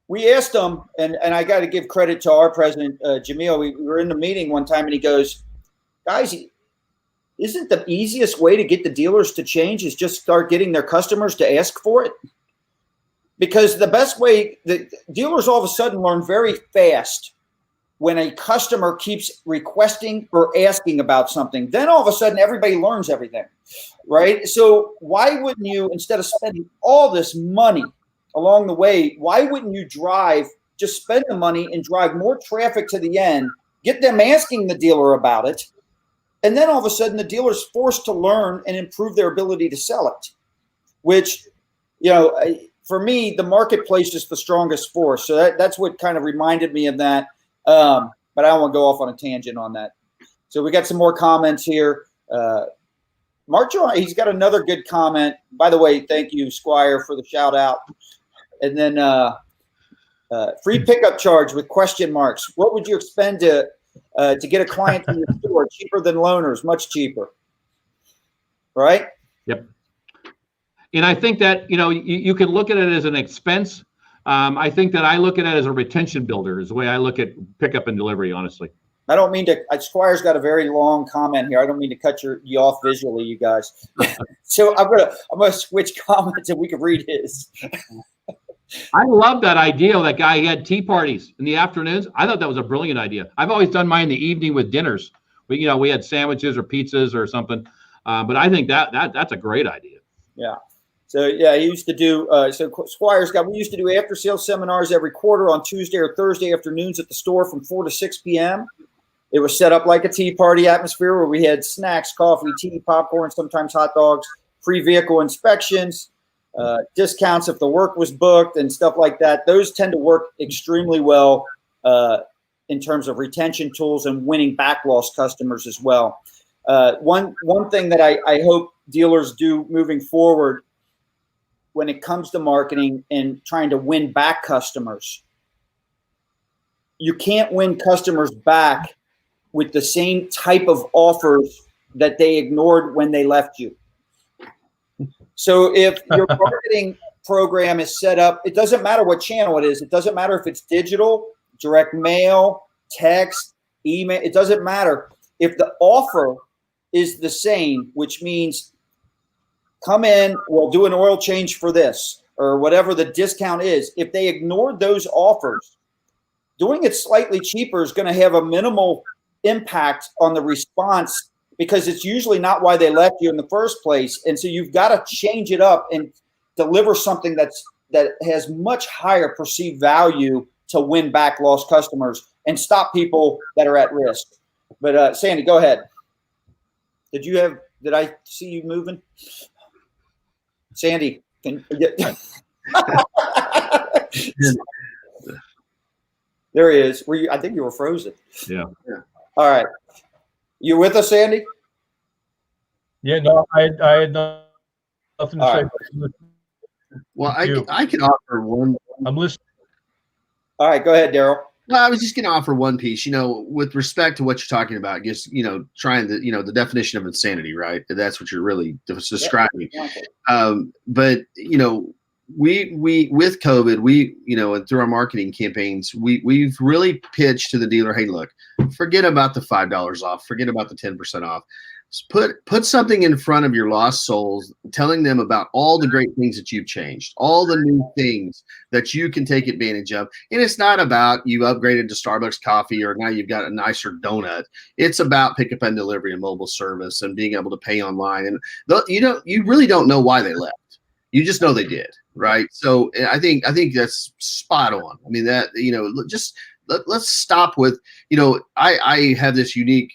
we asked him, and I got to give credit to our president, Jamil. We were in the meeting one time, and he goes, guys, isn't the easiest way to get the dealers to change is just start getting their customers to ask for it? Because the best way, the dealers all of a sudden learn very fast when a customer keeps requesting or asking about something. Then all of a sudden everybody learns everything, right? So why wouldn't you, instead of spending all this money along the way, why wouldn't you just spend the money and drive more traffic to the end, get them asking the dealer about it, and then all of a sudden the dealer's forced to learn and improve their ability to sell it, which, for me, the marketplace is the strongest force. So that's what kind of reminded me of that. But I don't want to go off on a tangent on that. So we got some more comments here. Mark, he's got another good comment. By the way, thank you, Squire, for the shout out. And then free pickup charge with question marks. What would you expend to get a client to your store? Cheaper than loaners, much cheaper. Right? Yep. And I think that, you can look at it as an expense. I think that I look at it as a retention builder is the way I look at pickup and delivery, honestly. I don't mean to, Squire's got a very long comment here. I don't mean to cut you off visually, you guys. So I'm gonna switch comments and we can read his. I love that idea of that guy. He had tea parties in the afternoons. I thought that was a brilliant idea. I've always done mine in the evening with dinners. We had sandwiches or pizzas or something. But I think that's a great idea. Yeah. So yeah, he used to do. We used to do after sales seminars every quarter on Tuesday or Thursday afternoons at the store from 4 to 6 p.m. It was set up like a tea party atmosphere where we had snacks, coffee, tea, popcorn, sometimes hot dogs, free vehicle inspections, discounts if the work was booked, and stuff like that. Those tend to work extremely well in terms of retention tools and winning back lost customers as well. One thing that I hope dealers do moving forward when it comes to marketing and trying to win back customers, you can't win customers back with the same type of offers that they ignored when they left you. So if your marketing program is set up, it doesn't matter what channel it is. It doesn't matter if it's digital, direct mail, text, email. It doesn't matter. If the offer is the same, which means come in, we'll do an oil change for this, or whatever the discount is. If they ignored those offers, doing it slightly cheaper is going to have a minimal impact on the response, because it's usually not why they left you in the first place. And so you've got to change it up and deliver something that has much higher perceived value to win back lost customers and stop people that are at risk. But Sandy, go ahead. Did I see you moving? Sandy, there he is. I think you were frozen. Yeah. All right. You with us, Sandy? Yeah, no, I had nothing to say. Right. Well, I can offer one. I'm listening. All right, go ahead, Darrel. Well, I was just going to offer one piece, with respect to what you're talking about, just, trying the definition of insanity, right? That's what you're really describing. Yeah. But, we with COVID, and through our marketing campaigns, we've really pitched to the dealer, hey, look, forget about the $5 off, forget about the 10% off. Put something in front of your lost souls, telling them about all the great things that you've changed, all the new things that you can take advantage of. And it's not about you upgraded to Starbucks coffee or now you've got a nicer donut. It's about pickup and delivery and mobile service and being able to pay online. And you really don't know why they left. You just know they did, right? So I think that's spot on. I mean, that, let's stop with, I have this unique.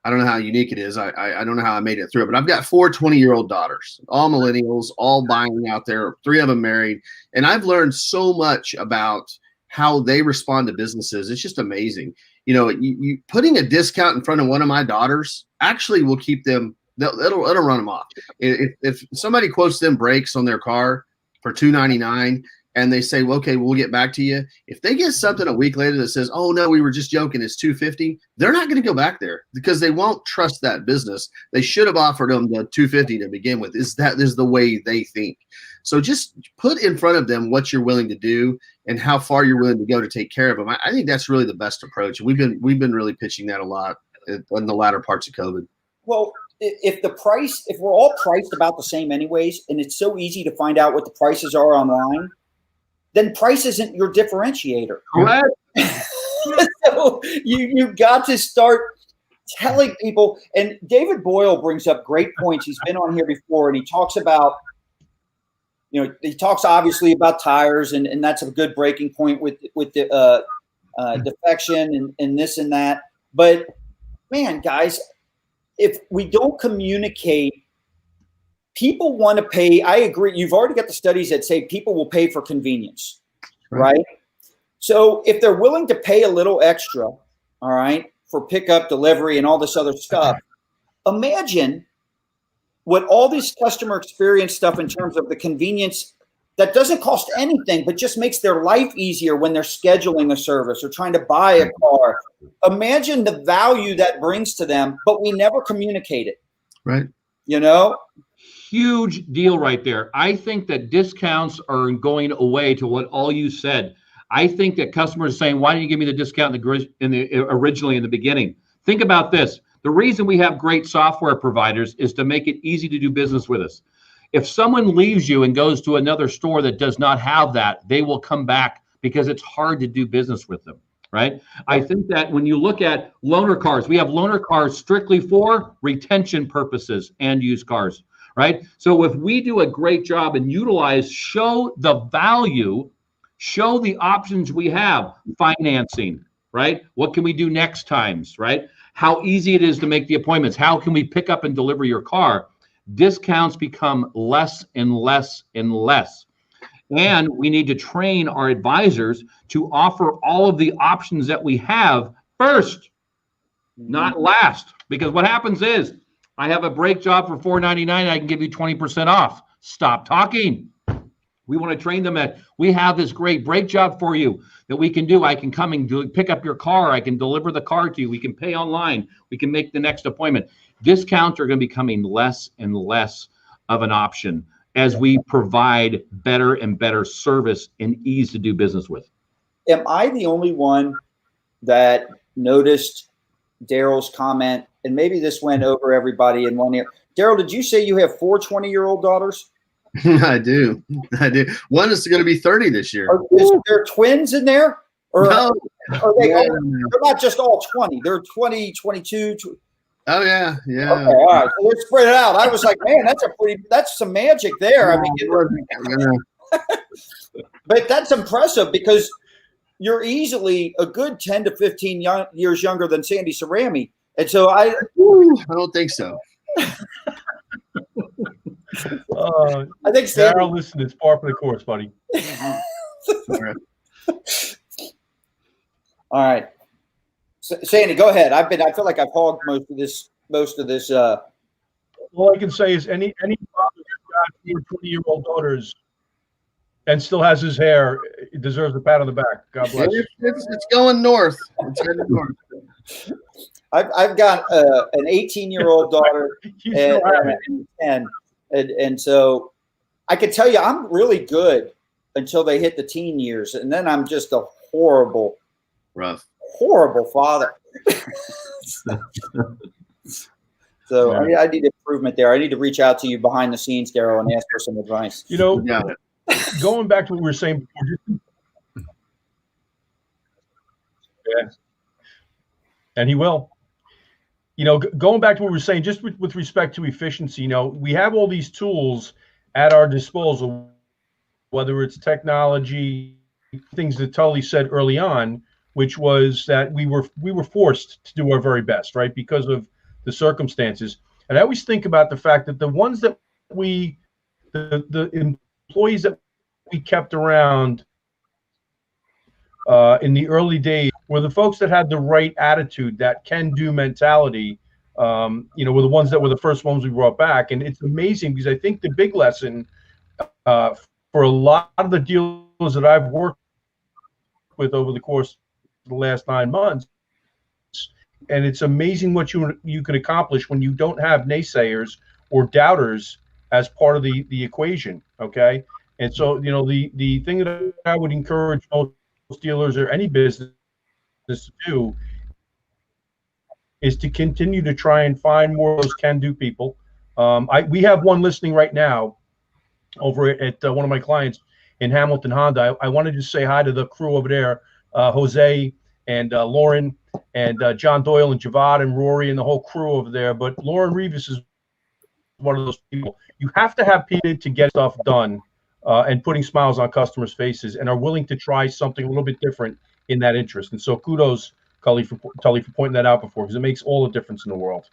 I don't know how unique it is. I don't know how I made it through it, but I've got 4 20-year-old daughters, all millennials, all buying out there, 3 of them married. And I've learned so much about how they respond to businesses. It's just amazing. You putting a discount in front of one of my daughters actually will keep them, it'll run them off. If somebody quotes them brakes on their car for $299, and they say, well, okay, we'll get back to you. If they get something a week later that says, oh no, we were just joking, it's $250, they're not going to go back there because they won't trust that business. They should have offered them the $250 to begin with. Is the way they think. So just put in front of them what you're willing to do and how far you're willing to go to take care of them. I think that's really the best approach. We've been really pitching that a lot in the latter parts of COVID. Well, if we're all priced about the same anyways, and it's so easy to find out what the prices are online, then price isn't your differentiator. Correct. So you've got to start telling people, and David Boyle brings up great points. He's been on here before, and he talks about, he talks obviously about tires, and that's a good breaking point with the defection and this and that. But man, guys, if we don't communicate, people want to pay. I agree. You've already got the studies that say people will pay for convenience, right? So if they're willing to pay a little extra, all right, for pickup, delivery, and all this other stuff, imagine what all this customer experience stuff in terms of the convenience that doesn't cost anything, but just makes their life easier when they're scheduling a service or trying to buy a car. Imagine the value that brings to them, but we never communicate it. Right. Huge deal right there. I think that discounts are going away to what all you said. I think that customers are saying, why didn't you give me the discount originally in the beginning? Think about this. The reason we have great software providers is to make it easy to do business with us. If someone leaves you and goes to another store that does not have that, they will come back because it's hard to do business with them, right? I think that when you look at loaner cars, we have loaner cars strictly for retention purposes and used cars, right? So if we do a great job and show the value, show the options we have, financing, right? What can we do next times, right? How easy it is to make the appointments. How can we pick up and deliver your car? Discounts become less and less and less. And we need to train our advisors to offer all of the options that we have first, not last. Because what happens is, I have a brake job for $4.99, I can give you 20% off. Stop talking. We want to train them that we have this great brake job for you that we can do. I can come and pick up your car. I can deliver the car to you. We can pay online. We can make the next appointment. Discounts are going to be becoming less and less of an option as we provide better and better service and ease to do business with. Am I the only one that noticed Darrel's comment? And maybe this went over everybody in one ear. Darrel, did you say you have 4 20-year-old daughters? I do. One is going to be 30 this year. Is there twins in there? Or No. are they they're not just all 20. They're 20, 22. Oh, yeah. Yeah. Okay, all right. So they're spread out. I was like, man, that's some magic there. I mean, but that's impressive because you're easily a good 10 to 15 years younger than Sandy Cerami. And so I don't think so. I think Darrel, listen, it's par for the course, buddy. All right, Sandy, go ahead. I feel like I've hogged most of this. All I can say is any father who's got 4 20-year-old daughters and still has his hair deserves a pat on the back. God bless. It's going north. It's heading north. I've got an 18-year-old daughter and so I can tell you I'm really good until they hit the teen years, and then I'm just a horrible father. So I need improvement there. I need to reach out to you behind the scenes, Darrel, and ask for some advice. Going back to what we were saying before. Yeah. And he will. Going back to what we were saying, just with respect to efficiency, we have all these tools at our disposal, whether it's technology, things that Tully said early on, which was that we were forced to do our very best, right, because of the circumstances. And I always think about the fact that the ones that the employees that we kept around in the early days were the folks that had the right attitude, that can-do mentality, were the ones that were the first ones we brought back. And it's amazing because I think the big lesson for a lot of the dealers that I've worked with over the course of the last 9 months, and it's amazing what you can accomplish when you don't have naysayers or doubters as part of the equation. Okay. And so, the thing that I would encourage most dealers or any business to do is to continue to try and find more of those can-do people. We have one listening right now over at one of my clients in Hamilton Honda. I wanted to say hi to the crew over there, Jose and Lauren and John Doyle and Javad and Rory and the whole crew over there. But Lauren Rivas is one of those people. You have to have people to get stuff done and putting smiles on customers' faces and are willing to try something a little bit different in that interest. And so kudos, Tully, for pointing that out before, because it makes all the difference in the world.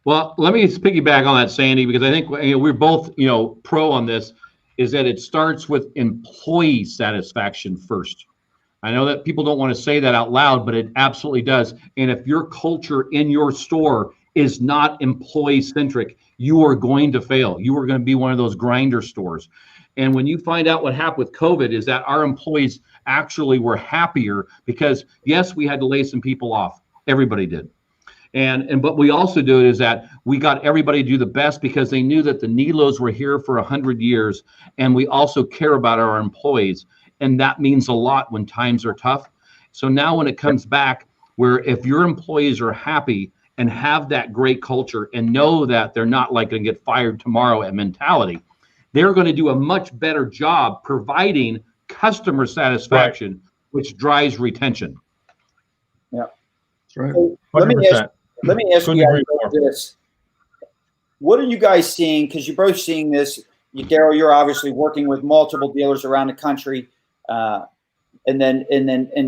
Well, let me just piggyback on that, Sandy, because I think we're both pro on this, is that it starts with employee satisfaction first. I know that people don't want to say that out loud, but it absolutely does. And if your culture in your store is not employee centric, you are going to fail. You are going to be one of those grinder stores. And when you find out what happened with COVID, is that our employees actually were happier because, yes, we had to lay some people off. Everybody did. And what we also do is that we got everybody to do the best because they knew that the Nilos were here for 100 years, and we also care about our employees. And that means a lot when times are tough. So now when it comes back, where if your employees are happy and have that great culture and know that they're not like going to get fired tomorrow at mentality, they're going to do a much better job providing customer satisfaction, which drives retention. Yeah. That's right. So let me ask you guys this. What are you guys seeing? Because you're both seeing this. Darrel, you're obviously working with multiple dealers around the country. And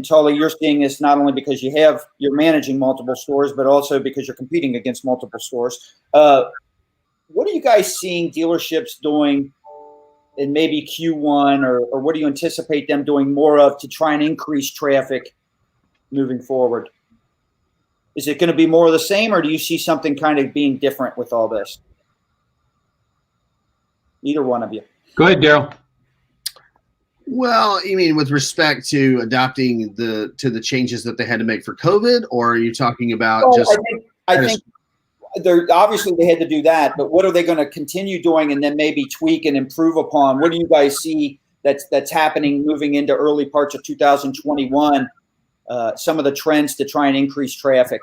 Tully, you're seeing this not only because you're managing multiple stores, but also because you're competing against multiple stores. What are you guys seeing dealerships doing in maybe Q1, or what do you anticipate them doing more of to try and increase traffic moving forward? Is it going to be more of the same, or do you see something kind of being different with all this? Either one of you. Go ahead, Darrel. Well, you mean with respect to adapting to the changes that they had to make for COVID, or are you talking about I think they're obviously they had to do that, but what are they going to continue doing and then maybe tweak and improve upon? What do you guys see that's happening moving into early parts of 2021? Some of the trends to try and increase traffic.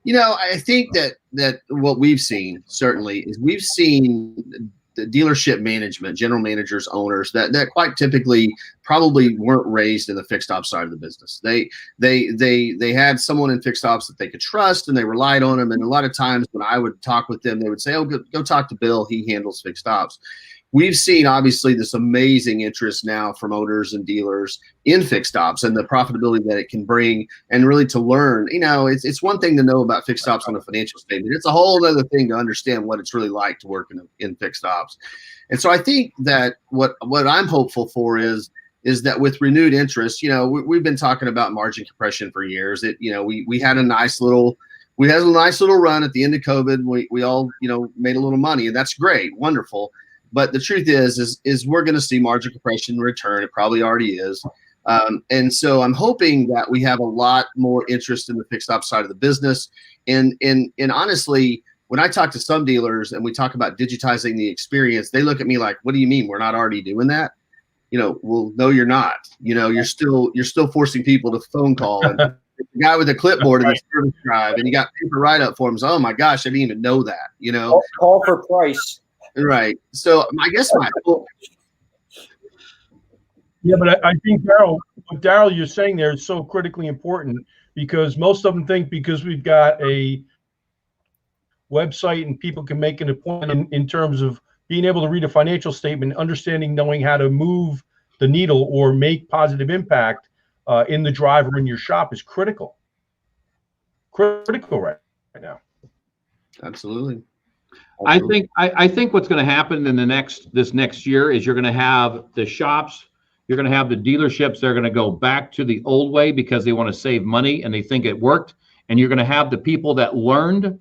I think that what we've seen certainly is we've seen the dealership management, general managers, owners that quite typically probably weren't raised in the fixed ops side of the business. They had someone in fixed ops that they could trust, and they relied on them. And a lot of times when I would talk with them, they would say, "Oh, go talk to Bill. He handles fixed ops." We've seen obviously this amazing interest now from owners and dealers in fixed ops and the profitability that it can bring, and really to learn. It's one thing to know about fixed ops on a financial statement. It's a whole other thing to understand what it's really like to work in fixed ops. And so I think that what I'm hopeful for is that with renewed interest, we've been talking about margin compression for years. We had a nice little run at the end of COVID. We all made a little money, and that's great, wonderful. But the truth is we're going to see margin compression return. It probably already is. And so I'm hoping that we have a lot more interest in the fixed ops side of the business. And honestly, when I talk to some dealers and we talk about digitizing the experience, they look at me like, "What do you mean we're not already doing that?" Well, no, you're not. You're still forcing people to phone call. And the guy with a clipboard in the service drive, and you got paper write-up forms. Oh my gosh, I didn't even know that. Call for price. Right. So I guess Yeah, but I think what Darrel you're saying there is so critically important, because most of them think because we've got a website and people can make an appointment in terms of being able to read a financial statement, understanding, knowing how to move the needle or make positive impact in the drive or in your shop is critical. Critical right now. Absolutely. I think what's going to happen in this next year is you're going to have the shops, you're going to have the dealerships. They're going to go back to the old way because they want to save money and they think it worked. And you're going to have the people that learned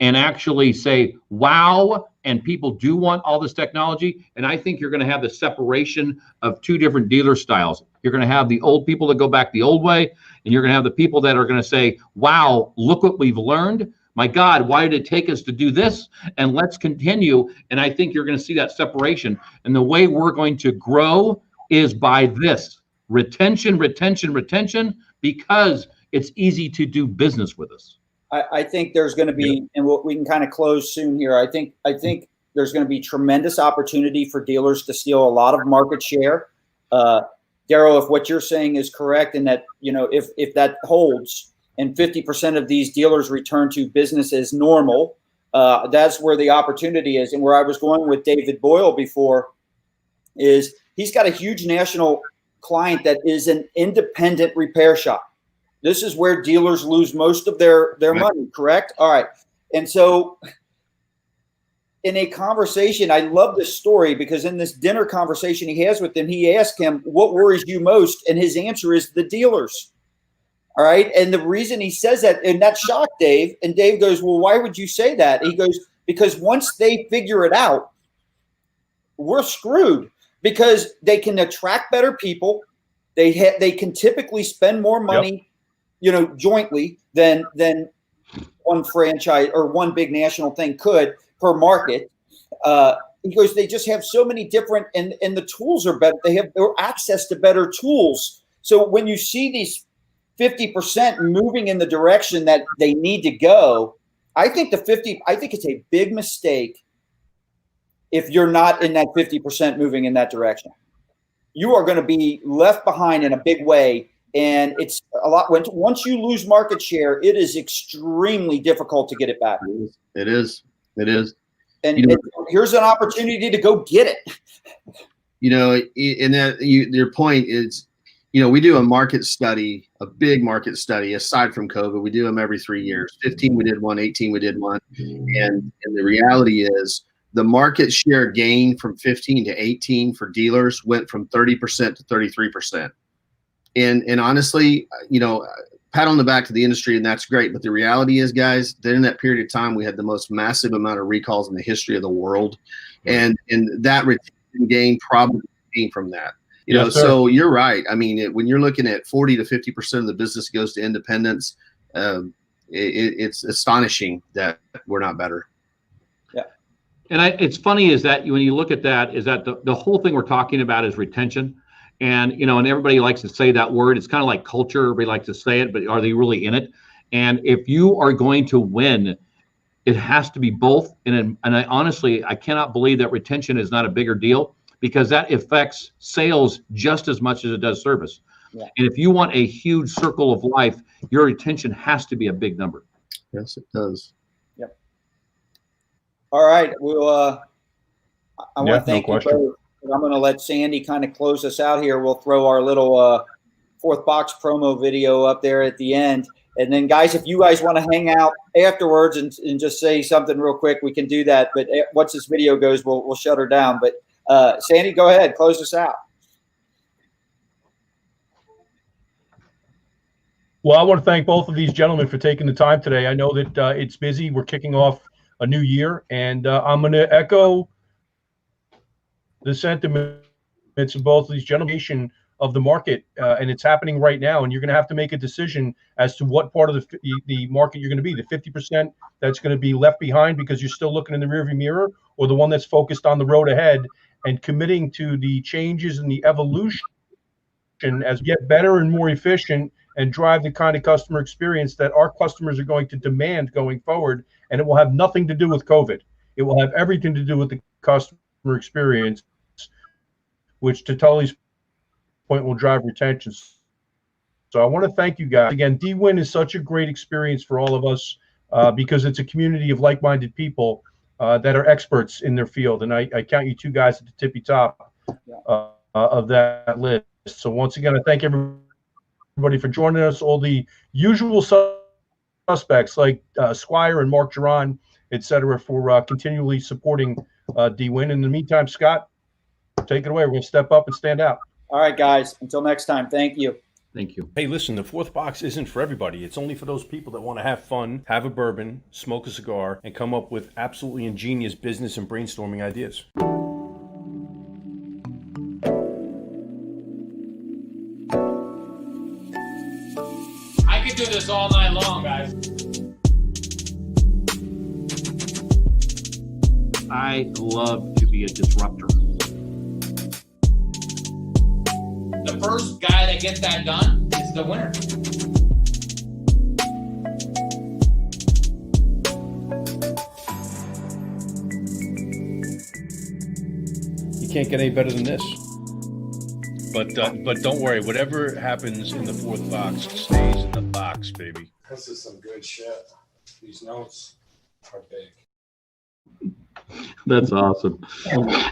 and actually say, "Wow," and people do want all this technology. And I think you're going to have the separation of two different dealer styles. You're going to have the old people that go back the old way, and you're going to have the people that are going to say, "Wow, look what we've learned." my God, why did it take us to do this? And let's continue. And I think you're going to see that separation. And the way we're going to grow is by this retention, because it's easy to do business with us. I think there's going to be, and we can kind of close soon here. I think there's going to be tremendous opportunity for dealers to steal a lot of market share. Darrel, if what you're saying is correct, and that, if that holds and 50% of these dealers return to business as normal, that's where the opportunity is. And where I was going with David Boyle before is he's got a huge national client that is an independent repair shop. This is where dealers lose most of their money, correct? All right. And so in a conversation, I love this story because in this dinner conversation he has with them, he asked him, what worries you most? And his answer is the dealers. All right. And the reason he says that, and that shocked Dave, and Dave goes, well, why would you say that? He goes, because once they figure it out, we're screwed, because they can attract better people. They can typically spend more money, jointly than one franchise or one big national thing could per market. He goes, they just have so many different, and the tools are better. They have access to better tools. So when you see these 50% moving in the direction that they need to go, I think it's a big mistake if you're not in that 50% moving in that direction. You are going to be left behind in a big way. And it's a lot. Once you lose market share, it is extremely difficult to get it back. It is. And here's an opportunity to go get it. And that your point is, we do a market study, a big market study, aside from COVID. We do them every 3 years. 15, we did one. 18, we did one. And the reality is the market share gain from 15 to 18 for dealers went from 30% to 33%. And honestly, pat on the back to the industry, and that's great. But the reality is, guys, during that period of time, we had the most massive amount of recalls in the history of the world. And that retention gain probably came from that. So you're right. I mean, when you're looking at 40 to 50% of the business goes to independents, it's astonishing that we're not better. Yeah. And it's funny is that when you look at that, is that the whole thing we're talking about is retention. And, and everybody likes to say that word. It's kind of like culture. Everybody likes to say it, but are they really in it? And if you are going to win, it has to be both. And I honestly, I cannot believe that retention is not a bigger deal, because that affects sales just as much as it does service. Yeah. And if you want a huge circle of life, your retention has to be a big number. Yes, it does. Yep. All right. Well, I want to thank you both. I'm going to let Sandy kind of close us out here. We'll throw our little fourth box promo video up there at the end. And then, guys, if you guys want to hang out afterwards and just say something real quick, we can do that. But once this video goes, we'll shut her down. But Sandy, go ahead. Close us out. Well, I want to thank both of these gentlemen for taking the time today. I know that it's busy. We're kicking off a new year, and I'm going to echo the sentiments of both of these gentlemen of the market, and it's happening right now. And you're going to have to make a decision as to what part of the market you're going to be, the 50% that's going to be left behind because you're still looking in the rearview mirror, or the one that's focused on the road ahead and committing to the changes and the evolution as we get better and more efficient and drive the kind of customer experience that our customers are going to demand going forward. And it will have nothing to do with COVID. It will have everything to do with the customer experience, which, to Tully's point, will drive retention. So I want to thank you guys. Again, D-Win is such a great experience for all of us because it's a community of like-minded people that are experts in their field. And I count you two guys at the tippy top of that list. So once again, I thank everybody for joining us, all the usual suspects like Squire and Mark Geron, et cetera, for continually supporting D-Win. In the meantime, Scott, take it away. We're going to step up and stand out. All right, guys. Until next time, thank you. Thank you. Hey, listen, the fourth box isn't for everybody. It's only for those people that want to have fun, have a bourbon, smoke a cigar, and come up with absolutely ingenious business and brainstorming ideas. I could do this all night long, guys. I love to be a disruptor. The first guy that gets that done is the winner. You can't get any better than this. But don't worry, whatever happens in the fourth box stays in the box, baby. This is some good shit. These notes are big. That's awesome.